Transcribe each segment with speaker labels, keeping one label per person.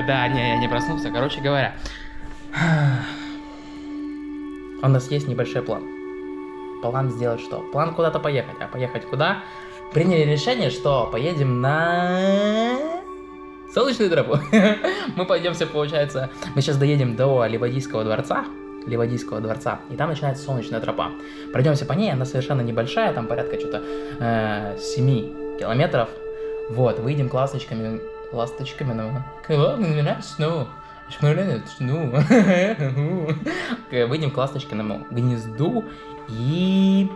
Speaker 1: Да, не, я не проснулся. Короче говоря, у нас есть небольшой план. План сделать что? План куда-то поехать. А поехать куда? Приняли решение, что поедем на Солнечную тропу. Мы пойдемся, получается, мы сейчас доедем до Ливадийского дворца, и там начинается Солнечная тропа. Пройдемся по ней, она совершенно небольшая, там порядка что-то 7 километров. Вот, выйдем ласточками на сну. Выйдем к ласточкиному гнезду и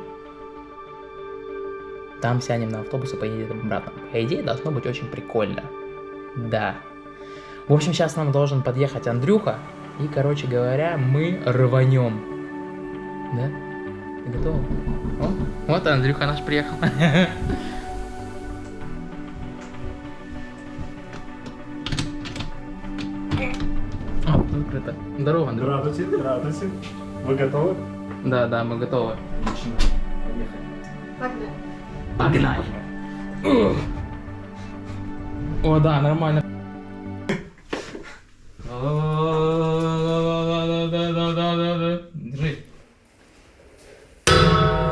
Speaker 1: там сядем на автобус и поедем обратно. По идее, должно быть очень прикольно. Да. В общем, сейчас нам должен подъехать Андрюха. И, короче говоря, мы рванем. Да? Ты готов? О, вот Андрюха наш приехал. О, открыто. Здорово, Андрюха.
Speaker 2: Радуйте. Вы готовы?
Speaker 1: Да, мы готовы.
Speaker 2: Отлично. Поехали.
Speaker 1: Погнали. О, да, нормально. Держи.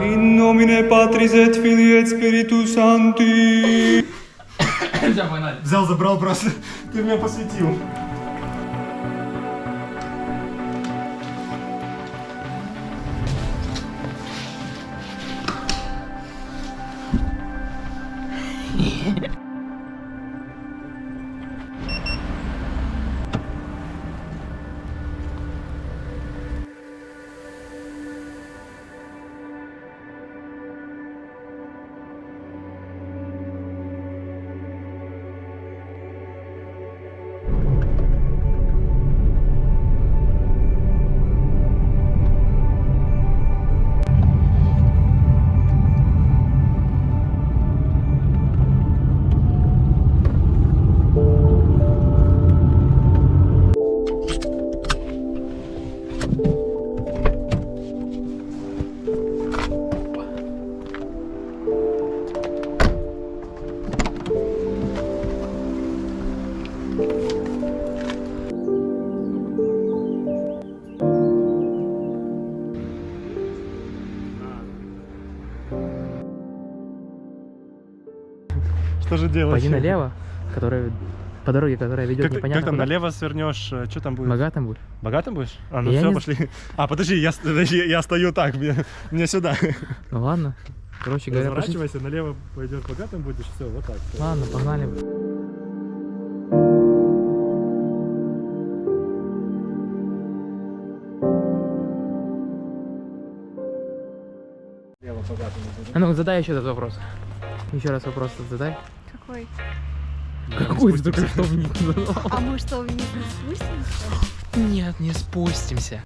Speaker 3: In nomine Patris et Filii et Spiritus Sancti.
Speaker 1: Все, погнали.
Speaker 2: Взял, забрал просто. Ты меня посвятил. Что же делать?
Speaker 1: Пойди налево, по дороге, которая ведет непонятно
Speaker 2: Как там,
Speaker 1: куда.
Speaker 2: налево свернешь, что там будет?
Speaker 1: Богатым будешь?
Speaker 2: Богатым будешь? А, ну
Speaker 1: Я
Speaker 2: все,
Speaker 1: не-
Speaker 2: пошли. А, подожди, я стою так, мне сюда.
Speaker 1: Ну ладно. Короче говоря, пошли.
Speaker 2: Разворачивайся, налево пойдешь, богатым будешь, все, вот так. всё.
Speaker 1: Ладно, погнали.
Speaker 2: Налево богатым будешь.
Speaker 1: А ну, задай еще этот вопрос. Еще раз вопрос задай.
Speaker 4: Какой?
Speaker 1: Какой ты только что вниз задал?
Speaker 4: А мы что, вниз не спустимся?
Speaker 1: Нет, не спустимся.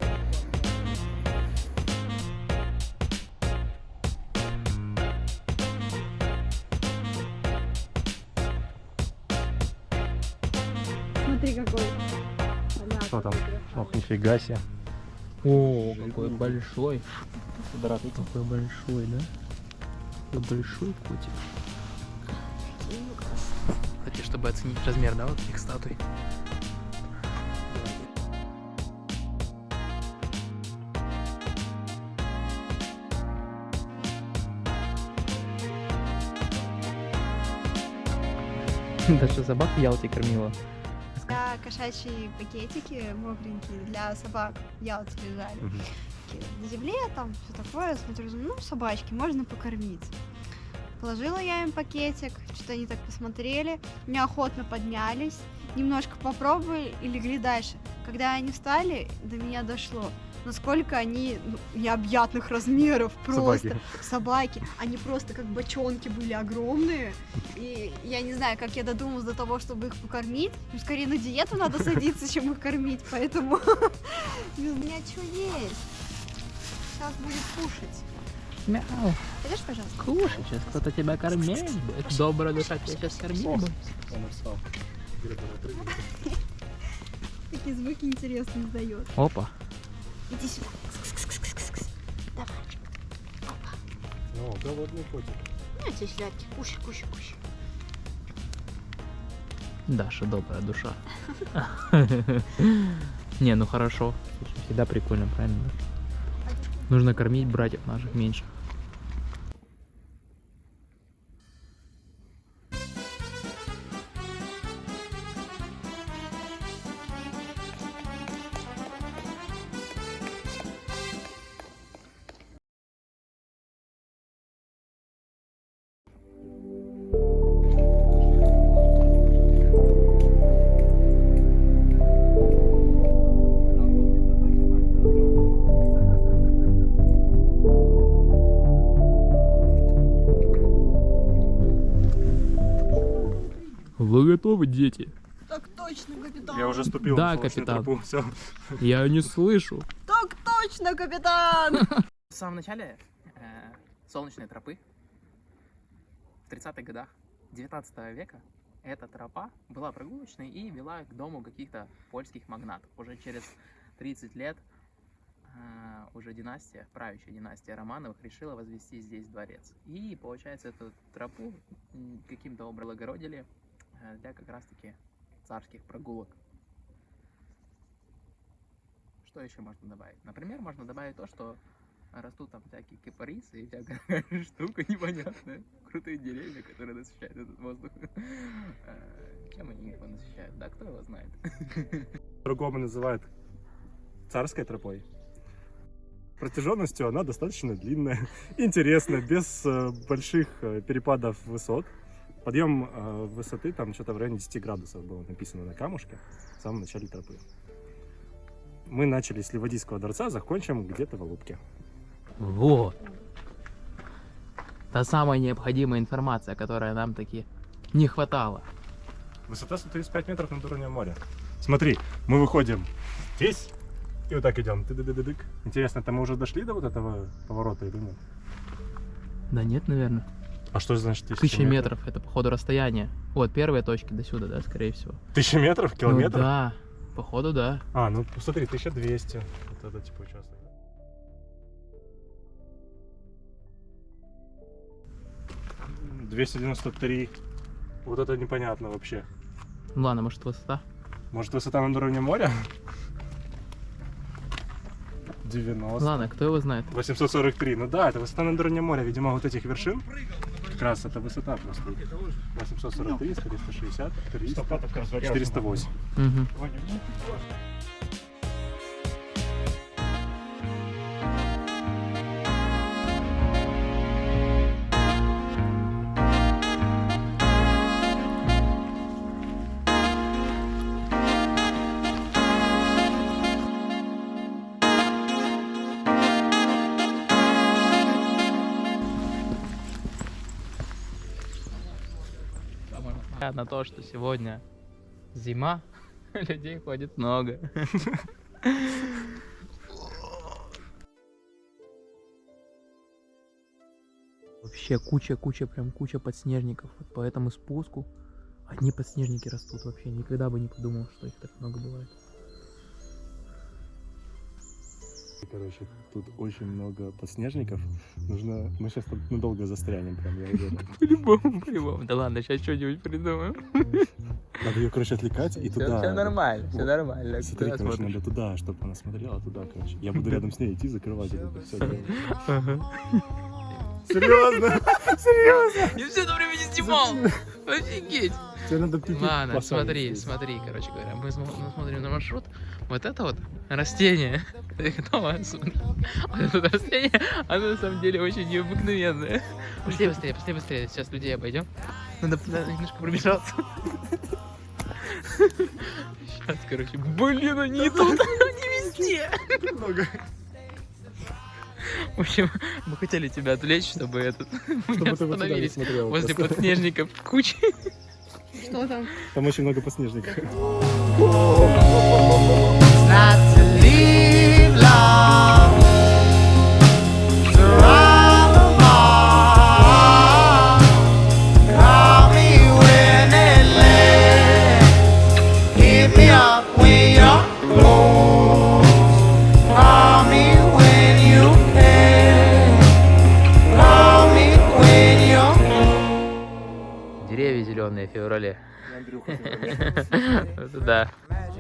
Speaker 4: Смотри, какой.
Speaker 2: Что там? Ох, нифига себе.
Speaker 1: О, какой большой.
Speaker 2: Квадратный.
Speaker 1: Какой большой, да? Какой большой котик. Кстати, чтобы оценить размер, да, вот этих статуй. Да что, собак в Ялте кормила?
Speaker 4: Да, кошачьи пакетики мокренькие для собак в Ялте лежали. Такие на земле, там все такое. Смотрю, ну, собачки, можно покормить. Положила я им пакетик, что-то они так посмотрели, неохотно поднялись, немножко попробовали и легли дальше. Когда они встали, до меня дошло, насколько они необъятных размеров просто. Собаки. Они просто как бочонки были огромные. И я не знаю, как я додумалась до того, чтобы их покормить. Ну, скорее на диету надо садиться, чем их кормить, поэтому у меня что есть. Сейчас будет кушать.
Speaker 1: Мяу.
Speaker 4: Пойдешь, пожалуйста?
Speaker 1: Кушай, сейчас кто-то тебя кормить будет. Добрая душа тебя сейчас кормить будет.
Speaker 2: Он устал.
Speaker 4: Такие звуки интересные издает.
Speaker 1: Опа.
Speaker 4: Иди сюда. Давай.
Speaker 2: О, голодный котик.
Speaker 4: На тебе сладкий. Кушай, кушай, кушай.
Speaker 1: Даша добрая душа. Не, ну хорошо. Слушай, всегда прикольно, правильно? Нужно кормить братьев наших меньших. Вы готовы, дети?
Speaker 5: Так точно, капитан.
Speaker 2: Я уже ступил
Speaker 1: Да,
Speaker 2: на солнечную
Speaker 1: капитан.
Speaker 2: тропу, всё.
Speaker 1: Я не слышу.
Speaker 5: Так точно, капитан.
Speaker 1: В самом начале солнечной тропы в 30-х годах 19 века эта тропа была прогулочной и вела к дому каких-то польских магнатов. Уже через 30 лет уже династия, правящая династия Романовых решила возвести здесь дворец. И получается эту тропу каким-то образом огородили для как раз-таки царских прогулок. Что еще можно добавить? Например, можно добавить то, что растут там всякие кипарисы и всякая штука непонятная. Крутые деревья, которые насыщают этот воздух. Чем они его насыщают? Да, кто его знает?
Speaker 2: По-другому называют царской тропой. Протяженностью она достаточно длинная, интересная, без больших перепадов высот. Подъем высоты там что-то в районе 10 градусов было написано на камушке в самом начале тропы. Мы начали с Ливадийского дворца, закончим где-то в Алупке.
Speaker 1: Вот. Та самая необходимая информация, которая нам таки не хватало.
Speaker 2: Высота 135 метров над уровнем моря. Смотри, мы выходим здесь и вот так идем. Ты-ды-ды-ды-дык. Интересно, это мы уже дошли до вот этого поворота или нет?
Speaker 1: Да нет, наверное.
Speaker 2: А что значит
Speaker 1: 1000 метров, это походу расстояние. Вот, первые точки до сюда, да, скорее всего.
Speaker 2: 1000 метров? Километров?
Speaker 1: Ну, да, походу, да.
Speaker 2: А, ну смотри, 1200. Вот это типа участок. — 293. Вот это непонятно вообще.
Speaker 1: Ну ладно, может высота?
Speaker 2: Может высота над уровнем моря? 90.
Speaker 1: Ладно, кто его знает?
Speaker 2: 843. Ну да, это высота над уровнем моря. Видимо, вот этих вершин. Как раз это высота просто. 843, 460, 300, 408.
Speaker 1: Угу. На то, что сегодня зима, людей ходит много. Вообще куча подснежников. Вот по этому спуску одни подснежники растут вообще. Никогда бы не подумал, что их так много бывает.
Speaker 2: Короче, тут очень много подснежников. Нужно... Мы сейчас тут надолго застрянем, прям, я уверен.
Speaker 1: По-любому. Да ладно, сейчас что-нибудь придумаем.
Speaker 2: Надо ее, короче, отвлекать и туда.
Speaker 1: Все нормально, все нормально.
Speaker 2: Смотри, короче, надо туда, чтобы она смотрела туда, короче. Я буду рядом с ней идти, закрывать это все. Серьезно? Серьезно?
Speaker 1: Я все это время не снимал. Офигеть.
Speaker 2: Тебе надо пипи.
Speaker 1: Ладно, смотри, короче говоря, мы смотрим на маршрут. Вот это вот растение. Ты готова? Вот это растение, оно на самом деле очень необыкновенное. Быстрее. Сейчас людей обойдем. Надо немножко пробежаться. Сейчас, короче, блин, они тут, они везде. В общем, мы хотели тебя отвлечь, чтобы мы остановились возле подснежников кучи.
Speaker 4: Что там?
Speaker 2: Там очень много подснежников.
Speaker 1: Деревья зеленые в феврале.
Speaker 2: Андрюха.
Speaker 1: Да.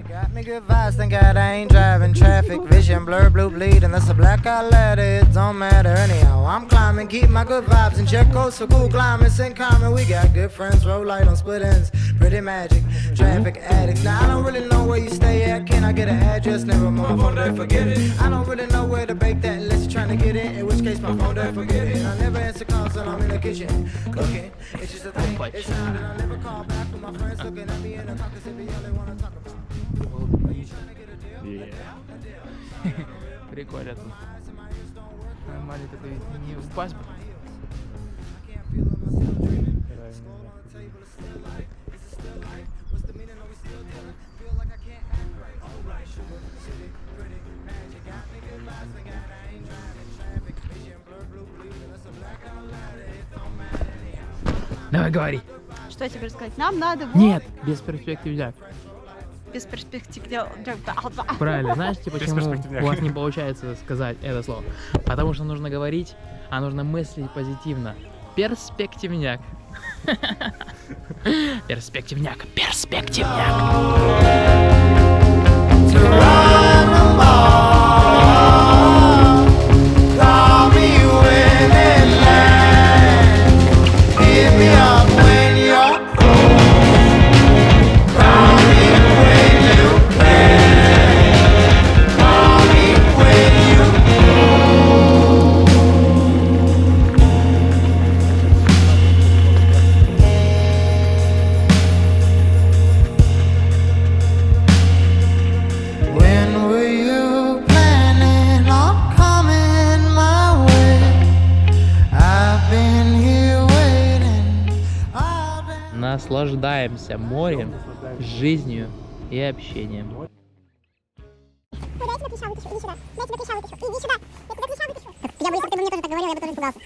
Speaker 6: Got me good vibes, thank God I ain't driving traffic. Vision blur, blue bleeding, that's a blackout ladder. It don't matter anyhow. I'm climbing, keep my good vibes in check. Coast for cool climbers in common. We got good friends, roll light on split ends. Pretty magic, traffic addicts. Now I don't really know where you stay at. Can I get an address? Never mind, my phone there, forget it. I don't really know where to bake that unless you're trying to get in. In which case my phone there, forget it. I never answer calls when I'm in the kitchen cooking. It's just a thing. It's not that I never call back when my friends looking at me in the car 'cause they be all they wanna talk about.
Speaker 1: Прикольно тут. Нормально такой не упасть бы. Давай говори.
Speaker 4: Что теперь сказать? Нам надо вот
Speaker 1: Нет, без перспективняк.
Speaker 4: без перспектив.
Speaker 1: Правильно, знаете, почему
Speaker 2: перспективняк.
Speaker 1: у вас не получается сказать это слово? Потому что нужно говорить, а нужно мыслить позитивно. Перспективняк. Перспективняк. Перспективняк.
Speaker 6: Call me when it lands. Hit me up when you're cold. Call me when you can. Call me when you When were you planning on coming my way? I've been here waiting. I've been
Speaker 1: Наслаждаемся морем, жизнью и общением.
Speaker 7: Я бы, если бы ты мне тоже так говорил, я бы тоже испугался.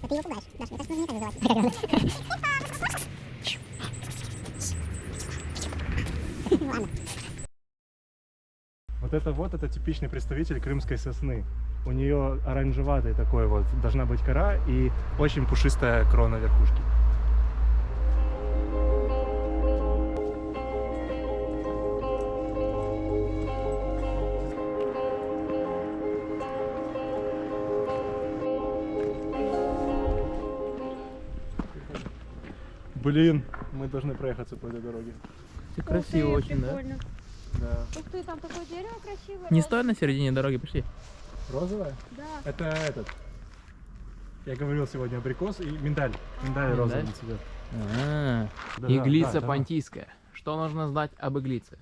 Speaker 7: Ты его пугаешь, Даша, мне кажется, нужно не так называть. Ладно.
Speaker 2: Вот это типичный представитель крымской сосны. У нее оранжеватый такой вот, должна быть кора и очень пушистая крона верхушки. Блин, мы должны проехаться по этой дороге.
Speaker 1: Красиво очень, да?
Speaker 2: Да.
Speaker 4: Ух ты, там такое дерево красивое.
Speaker 1: Не стой на середине дороги, пошли.
Speaker 2: Розовая?
Speaker 4: Да.
Speaker 2: Это этот. Я говорил сегодня абрикос и миндаль. Миндаль
Speaker 1: Миндаль?
Speaker 2: розовый цвет.
Speaker 1: А,
Speaker 2: Да,
Speaker 1: иглица
Speaker 2: да.
Speaker 1: понтийская. Что нужно знать об иглице?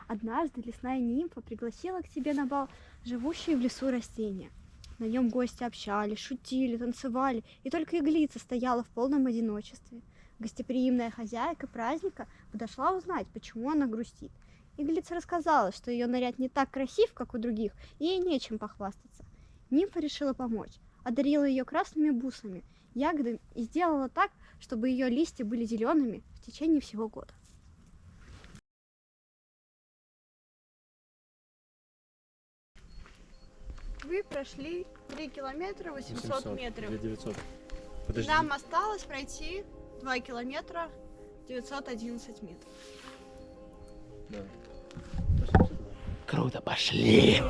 Speaker 4: Однажды лесная нимфа пригласила к себе на бал живущие в лесу растения. На нем гости общались, шутили, танцевали, и только иглица стояла в полном одиночестве. Гостеприимная хозяйка праздника подошла узнать, почему она грустит. Иглица рассказала, что ее наряд не так красив, как у других, и ей нечем похвастаться. Нимфа решила помочь, одарила ее красными бусами, ягодами и сделала так, чтобы ее листья были зелеными в течение всего года. Вы прошли 3 километра 800 метров.
Speaker 2: 900. Подожди.
Speaker 4: Нам осталось пройти 2 километра 911 метров.
Speaker 1: Круто, пошли!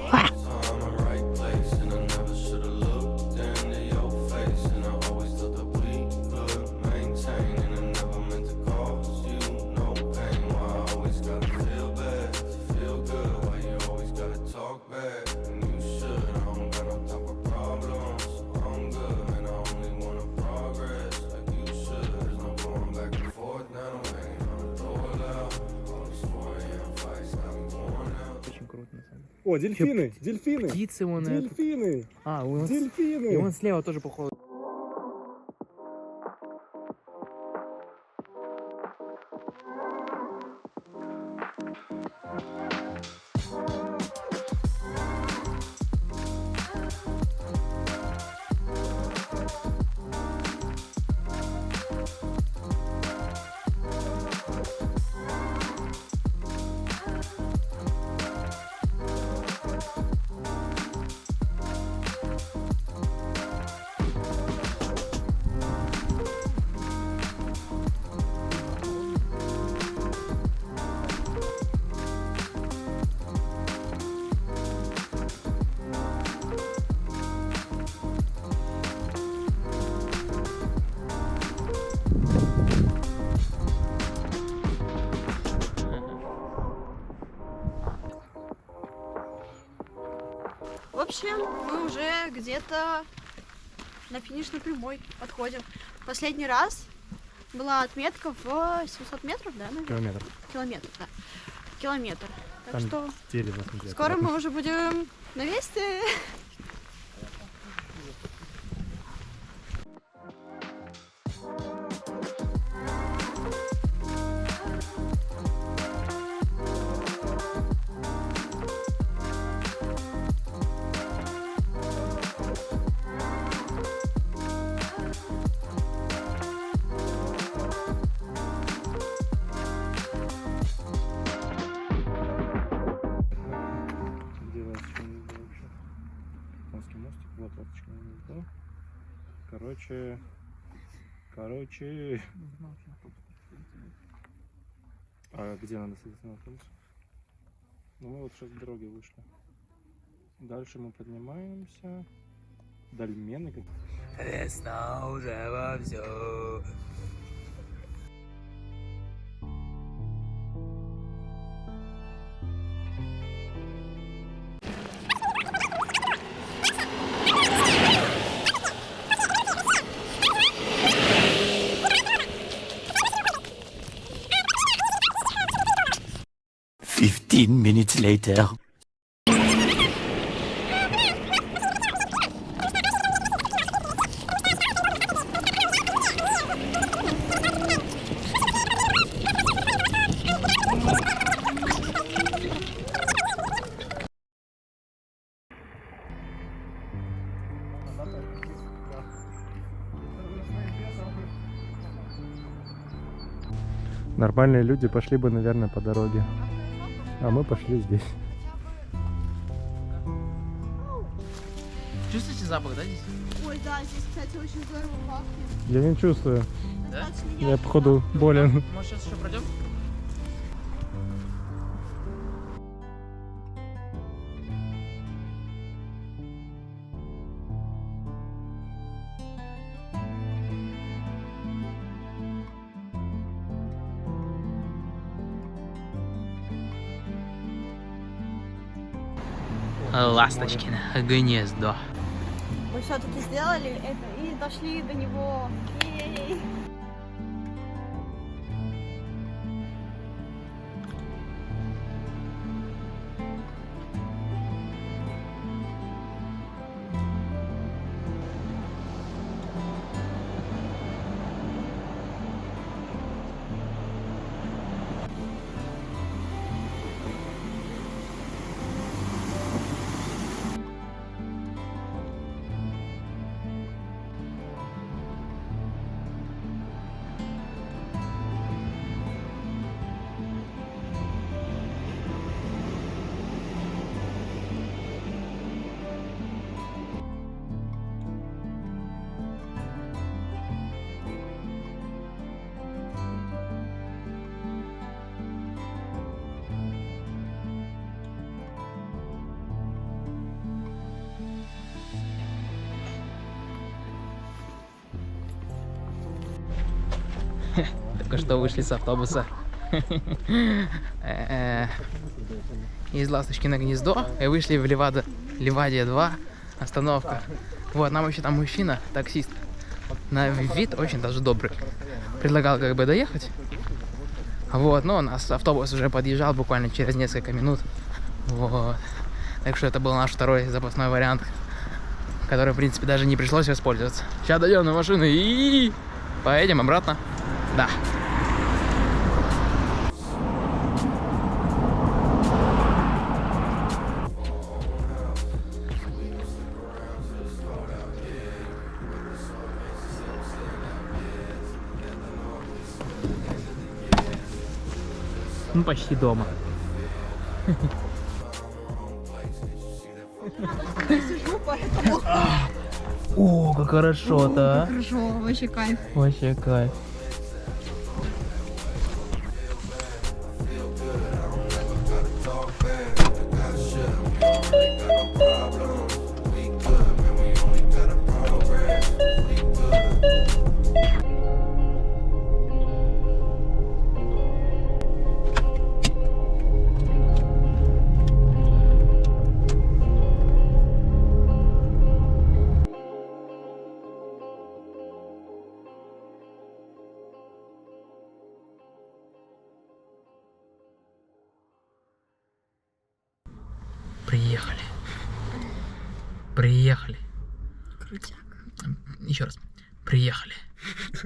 Speaker 1: Очень круто, на самом деле.
Speaker 2: О, дельфины! Дельфины!
Speaker 1: Птицы вон это.
Speaker 2: Дельфины!
Speaker 1: А, и
Speaker 2: Дельфины!
Speaker 1: вон слева тоже походу.
Speaker 4: Короче, мы уже где-то на финишной прямой подходим. Последний раз была отметка в 700 метров, да? Наверное? Километр, да. Километр. Так
Speaker 2: Там
Speaker 4: что
Speaker 2: 9-8 лет.
Speaker 4: скоро мы уже будем на месте.
Speaker 2: Где ласточка гнездо вообще? Конский мостик, вот ласточка гнездо. Короче. А где надо садиться на автобус? Ну мы вот сейчас с дороги вышли. Дальше мы поднимаемся. Дольмены как.
Speaker 1: Весна уже вовсю.
Speaker 8: Minutes later.
Speaker 2: Нормальные люди пошли бы, наверное, по дороге. А мы пошли здесь.
Speaker 1: Чувствуете запах, да, здесь?
Speaker 4: Ой, да, здесь, кстати, очень здорово пахнет.
Speaker 2: Я не чувствую.
Speaker 1: Да?
Speaker 2: Я, походу, болен.
Speaker 1: Может, сейчас еще пройдем? Ласточкино гнездо.
Speaker 4: Мы все-таки сделали это и дошли до него. Ей.
Speaker 1: Только что вышли с автобуса из Ласточкино гнездо и вышли в Ливадия 2, остановка. Вот, нам еще там мужчина, таксист, на вид очень даже добрый, предлагал как бы доехать. Вот, но у нас автобус уже подъезжал буквально через несколько минут. Вот. Так что это был наш второй запасной вариант, который, в принципе, даже не пришлось воспользоваться. Сейчас дойдем на машину и поедем обратно. Да. Ну, почти дома.
Speaker 4: Сижу, поэтому...
Speaker 1: О, как хорошо-то, а?
Speaker 4: Хорошо, вообще кайф.
Speaker 1: Вообще кайф. Приехали. Приехали.
Speaker 4: Крутяк.
Speaker 1: Еще раз. Приехали.